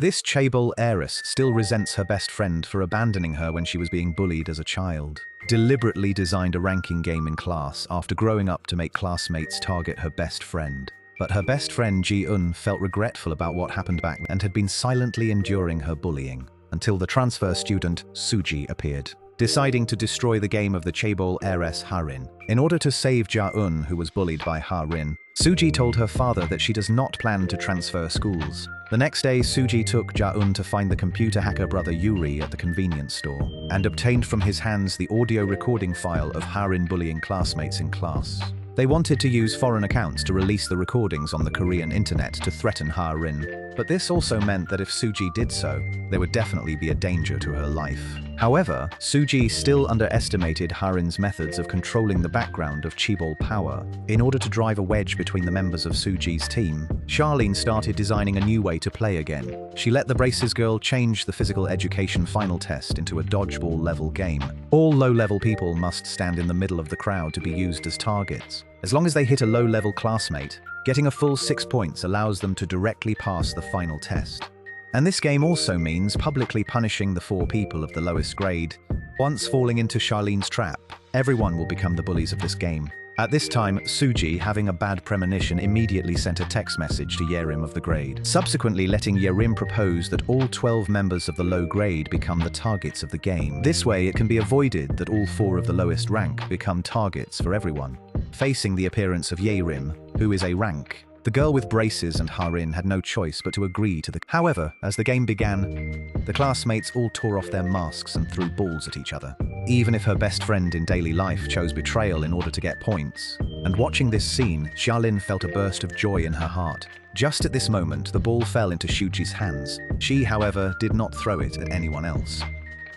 This chaebol heiress still resents her best friend for abandoning her when she was being bullied as a child. Deliberately designed a ranking game in class after growing up to make classmates target her best friend. But her best friend Ji-eun felt regretful about what happened back then and had been silently enduring her bullying, until the transfer student Suji appeared, deciding to destroy the game of the chaebol heiress Ha-rin. In order to save Ja-eun, who was bullied by Ha-rin, Suji told her father that she does not plan to transfer schools. The next day, Suji took Ja-eun to find the computer hacker brother Yuri at the convenience store, and obtained from his hands the audio recording file of Ha-rin bullying classmates in class. They wanted to use foreign accounts to release the recordings on the Korean internet to threaten Ha-rin, but this also meant that if Suji did so, there would definitely be a danger to her life. However, Suji still underestimated Ha-rin's methods of controlling the background of chaebol power. In order to drive a wedge between the members of Suji's team, Charlene started designing a new way to play again. She let the Braces girl change the physical education final test into a dodgeball-level game. All low-level people must stand in the middle of the crowd to be used as targets. As long as they hit a low-level classmate, getting a full 6 points allows them to directly pass the final test. And this game also means publicly punishing the 4 people of the lowest grade. Once falling into Charlene's trap, everyone will become the bullies of this game. At this time, Suji, having a bad premonition, immediately sent a text message to Yerim of the grade, subsequently letting Yerim propose that all 12 members of the low grade become the targets of the game. This way, it can be avoided that all 4 of the lowest rank become targets for everyone. Facing the appearance of Yerim, who is a rank, the girl with braces and Ha-rin had no choice but to agree to the. However, as the game began, the classmates all tore off their masks and threw balls at each other. Even if her best friend in daily life chose betrayal in order to get points. And watching this scene, Charlene felt a burst of joy in her heart. Just at this moment, the ball fell into Shuji's hands. She, however, did not throw it at anyone else,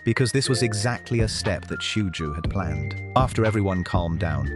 because this was exactly a step that Shuju had planned. After everyone calmed down,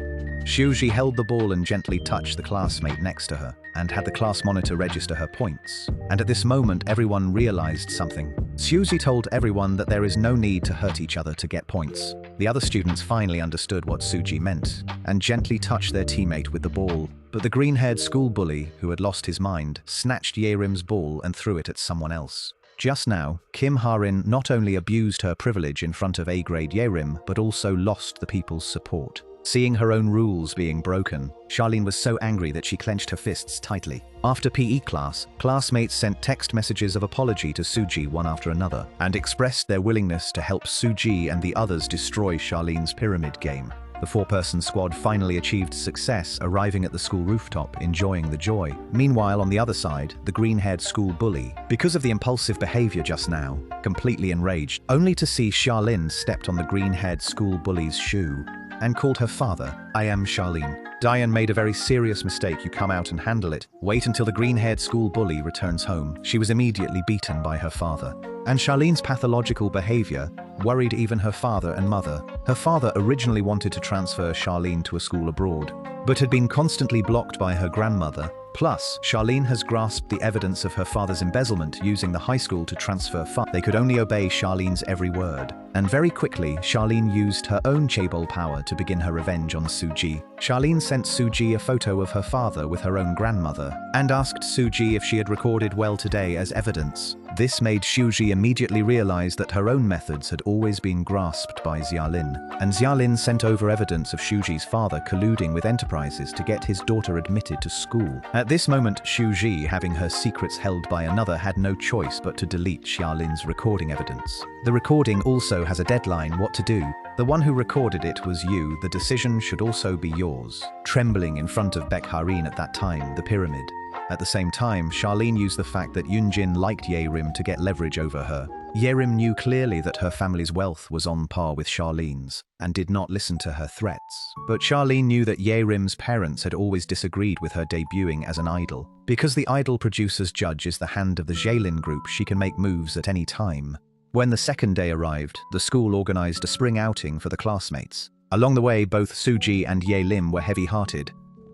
Shuji held the ball and gently touched the classmate next to her, and had the class monitor register her points. And at this moment, everyone realized something. Shuji told everyone that there is no need to hurt each other to get points. The other students finally understood what Suji meant, and gently touched their teammate with the ball. But the green-haired school bully, who had lost his mind, snatched Yerim's ball and threw it at someone else. Just now, Kim Ha-rin not only abused her privilege in front of A-grade Yerim, but also lost the people's support. Seeing her own rules being broken, Charlene was so angry that she clenched her fists tightly. After PE class, classmates sent text messages of apology to Suji one after another, and expressed their willingness to help Suji and the others destroy Charlene's pyramid game. The 4-person squad finally achieved success, arriving at the school rooftop, enjoying the joy. Meanwhile, on the other side, the green-haired school bully, because of the impulsive behavior just now, completely enraged, only to see Charlene stepped on the green-haired school bully's shoe and called her father, "I am Charlene. Diane made a very serious mistake, you come out and handle it. Wait until the green-haired school bully returns home." She was immediately beaten by her father. And Charlene's pathological behavior worried even her father and mother. Her father originally wanted to transfer Charlene to a school abroad, but had been constantly blocked by her grandmother. Plus, Charlene has grasped the evidence of her father's embezzlement using the high school to transfer funds. They could only obey Charlene's every word. And very quickly, Charlene used her own chaebol power to begin her revenge on Suji. Charlene sent Suji a photo of her father with her own grandmother, and asked Suji if she had recorded well today as evidence. This made Shuji immediately realize that her own methods had always been grasped by Xialin, and Xialin sent over evidence of Shuji's father colluding with enterprises to get his daughter admitted to school. At this moment, Shuji, having her secrets held by another, had no choice but to delete Xialin's recording evidence. The recording also has a deadline what to do. The one who recorded it was you, the decision should also be yours. Trembling in front of Baek-ha-rin at that time, the pyramid. At the same time, Charlene used the fact that Yoonjin liked Yerim to get leverage over her. Yerim knew clearly that her family's wealth was on par with Charlene's, and did not listen to her threats. But Charlene knew that Yerim's parents had always disagreed with her debuting as an idol. Because the idol producer's judge is the hand of the Jaelin group, she can make moves at any time. When the second day arrived, the school organized a spring outing for the classmates. Along the way, both Suji and Yelim were heavy-hearted,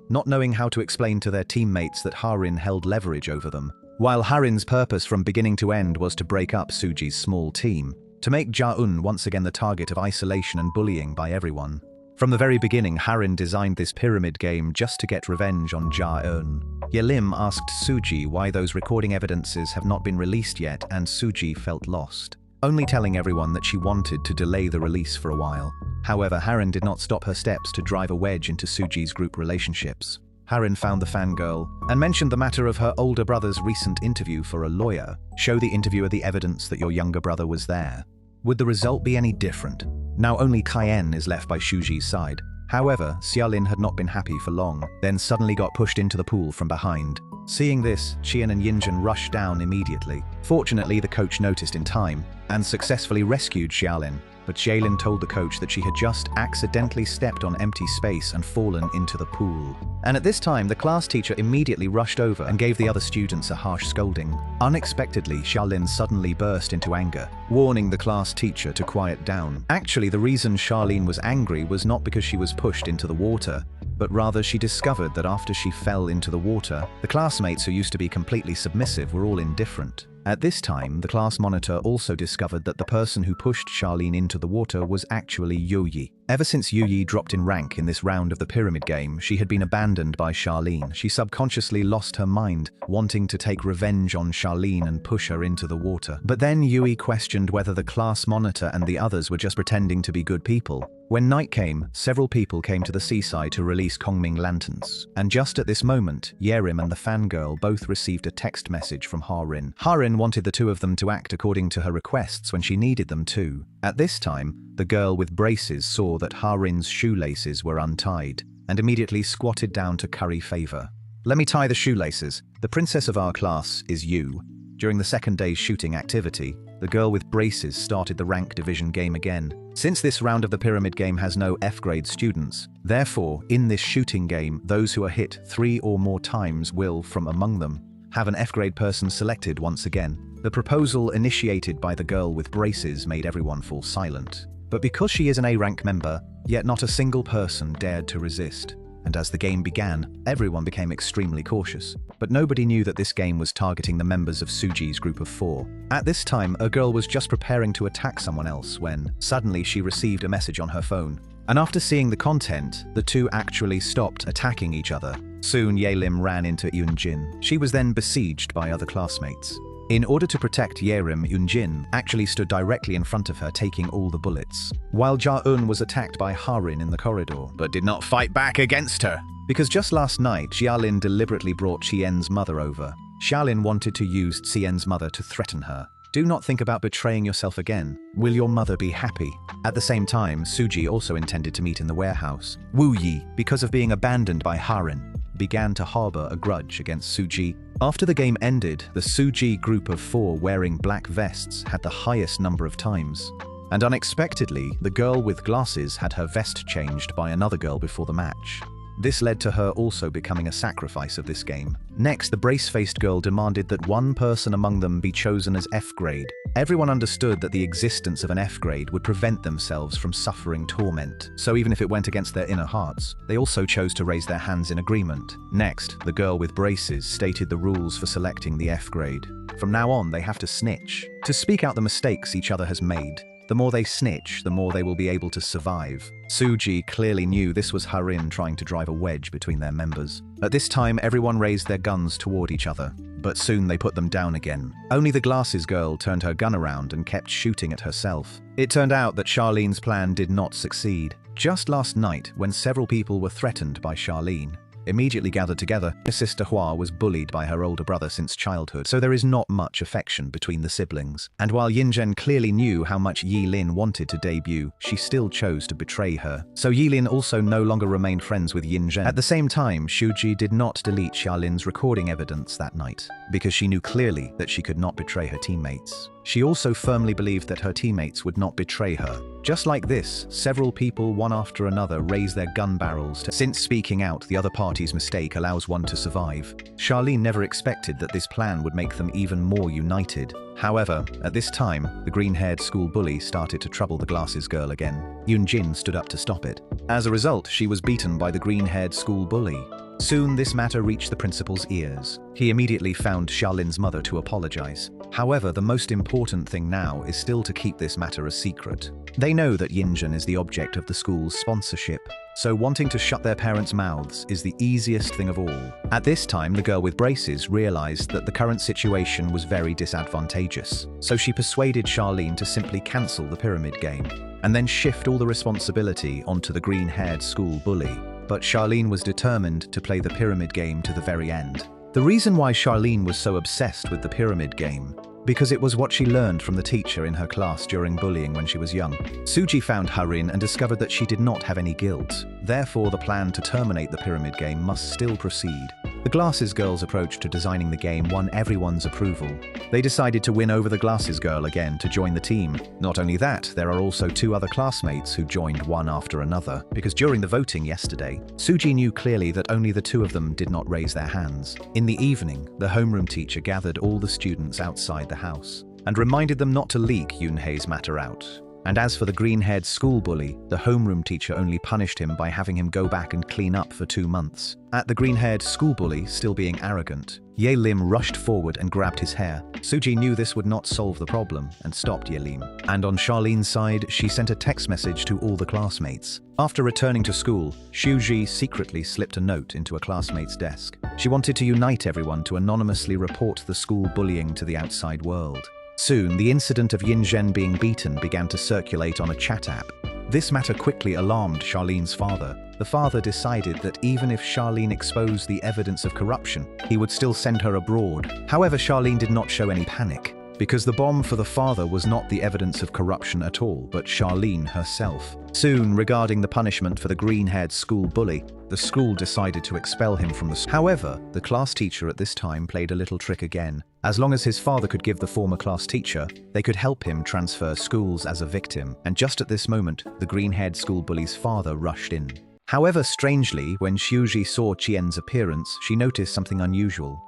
not knowing how to explain to their teammates that Ha-rin held leverage over them, while Ha-rin's purpose from beginning to end was to break up Suji's small team, to make Ja-eun once again the target of isolation and bullying by everyone. From the very beginning, Harin designed this pyramid game just to get revenge on Ja-eun. Yelim asked Suji why those recording evidences have not been released yet, and Suji felt lost, only telling everyone that she wanted to delay the release for a while. However, Harin did not stop her steps to drive a wedge into Suji's group relationships. Harin found the fangirl and mentioned the matter of her older brother's recent interview for a lawyer. Show the interviewer the evidence that your younger brother was there. Would the result be any different? Now only Cayenne is left by Suji's side. However, Xiaolin had not been happy for long, then suddenly got pushed into the pool from behind. Seeing this, Qian and Yinjin rushed down immediately. Fortunately, the coach noticed in time and successfully rescued Xiaolin. But Xiaolin told the coach that she had just accidentally stepped on empty space and fallen into the pool. And at this time, the class teacher immediately rushed over and gave the other students a harsh scolding. Unexpectedly, Xiaolin suddenly burst into anger, warning the class teacher to quiet down. Actually, the reason Xiaolin was angry was not because she was pushed into the water, but rather she discovered that after she fell into the water, the classmates who used to be completely submissive were all indifferent. At this time, the class monitor also discovered that the person who pushed Xiaolin into the water was actually Youyi. Ever since Youyi dropped in rank in this round of the pyramid game, she had been abandoned by Xiaolin. She subconsciously lost her mind, wanting to take revenge on Xiaolin and push her into the water. But then Youyi questioned whether the class monitor and the others were just pretending to be good people. When night came, several people came to the seaside to release Kongming lanterns. And just at this moment, Yerim and the fangirl both received a text message from Harin. Harin wanted the two of them to act according to her requests when she needed them to. At this time, the girl with braces saw that Harin's shoelaces were untied and immediately squatted down to curry favor. "Let me tie the shoelaces. The princess of our class is you." During the second day's shooting activity, the girl with braces started the rank division game again. Since this round of the pyramid game has no F-grade students, therefore, in this shooting game, those who are hit 3 or more times will, from among them, have an F-grade person selected once again. The proposal initiated by the girl with braces made everyone fall silent. But because she is an A-rank member, yet not a single person dared to resist. And as the game began, everyone became extremely cautious. But nobody knew that this game was targeting the members of Suji's group of 4. At this time, a girl was just preparing to attack someone else when, suddenly she received a message on her phone. And after seeing the content, the two actually stopped attacking each other. Soon Yelim ran into Yunjin. She was then besieged by other classmates. In order to protect Yerim, Yunjin actually stood directly in front of her, taking all the bullets, while Ja-eun was attacked by Harin in the corridor, but did not fight back against her. Because just last night, Xiaolin deliberately brought Qian's mother over. Xiaolin wanted to use Qian's mother to threaten her. "Do not think about betraying yourself again. Will your mother be happy?" At the same time, Suji also intended to meet in the warehouse. Wu Yi, because of being abandoned by Harin, began to harbor a grudge against Suji. After the game ended, the Suji group of 4 wearing black vests had the highest number of times. And unexpectedly, the girl with glasses had her vest changed by another girl before the match. This led to her also becoming a sacrifice of this game. Next, the brace-faced girl demanded that one person among them be chosen as F-grade. Everyone understood that the existence of an F-grade would prevent themselves from suffering torment, so even if it went against their inner hearts, they also chose to raise their hands in agreement. Next, the girl with braces stated the rules for selecting the F-grade. From now on, they have to snitch, to speak out the mistakes each other has made. The more they snitch, the more they will be able to survive. Suji clearly knew this was Harin trying to drive a wedge between their members. At this time, everyone raised their guns toward each other, but soon they put them down again. Only the glasses girl turned her gun around and kept shooting at herself. It turned out that Charlene's plan did not succeed. Just last night, when several people were threatened by Charlene, immediately gathered together, her sister Hua was bullied by her older brother since childhood, so there is not much affection between the siblings. And while Yinzhen clearly knew how much Yi Lin wanted to debut, she still chose to betray her. So Yi Lin also no longer remained friends with Yinzhen. At the same time, Shuji did not delete Xiaolin's recording evidence that night, because she knew clearly that she could not betray her teammates. She also firmly believed that her teammates would not betray her. Just like this, several people one after another raise their gun barrels since speaking out the other party's mistake allows one to survive. Charlene never expected that this plan would make them even more united. However, at this time, the green-haired school bully started to trouble the glasses girl again. Yunjin stood up to stop it. As a result, she was beaten by the green-haired school bully. Soon, this matter reached the principal's ears. He immediately found Xiaolin's mother to apologize. However, the most important thing now is still to keep this matter a secret. They know that Yinjun is the object of the school's sponsorship, so wanting to shut their parents' mouths is the easiest thing of all. At this time, the girl with braces realized that the current situation was very disadvantageous, so she persuaded Charlene to simply cancel the pyramid game, and then shift all the responsibility onto the green-haired school bully. But Charlene was determined to play the pyramid game to the very end. The reason why Charlene was so obsessed with the pyramid game, because it was what she learned from the teacher in her class during bullying when she was young. Suji found Harin and discovered that she did not have any guilt. Therefore, the plan to terminate the pyramid game must still proceed. The Glasses Girl's approach to designing the game won everyone's approval. They decided to win over the Glasses Girl again to join the team. Not only that, there are also 2 other classmates who joined one after another, because during the voting yesterday, Suji knew clearly that only the 2 of them did not raise their hands. In the evening, the homeroom teacher gathered all the students outside the house and reminded them not to leak Yunhei's matter out. And as for the green-haired school bully, the homeroom teacher only punished him by having him go back and clean up for 2 months. At the green-haired school bully still being arrogant, Ye Lim rushed forward and grabbed his hair. Suji knew this would not solve the problem and stopped Ye Lim. And on Charlene's side, she sent a text message to all the classmates. After returning to school, Shuji secretly slipped a note into a classmate's desk. She wanted to unite everyone to anonymously report the school bullying to the outside world. Soon, the incident of Yin Zhen being beaten began to circulate on a chat app. This matter quickly alarmed Charlene's father. The father decided that even if Charlene exposed the evidence of corruption, he would still send her abroad. However, Charlene did not show any panic, because the bomb for the father was not the evidence of corruption at all, but Charlene herself. Soon, regarding the punishment for the green-haired school bully, the school decided to expel him from the school. However, the class teacher at this time played a little trick again. As long as his father could give the former class teacher, they could help him transfer schools as a victim. And just at this moment, the green-haired school bully's father rushed in. However, strangely, when Xiuji saw Qian's appearance, she noticed something unusual.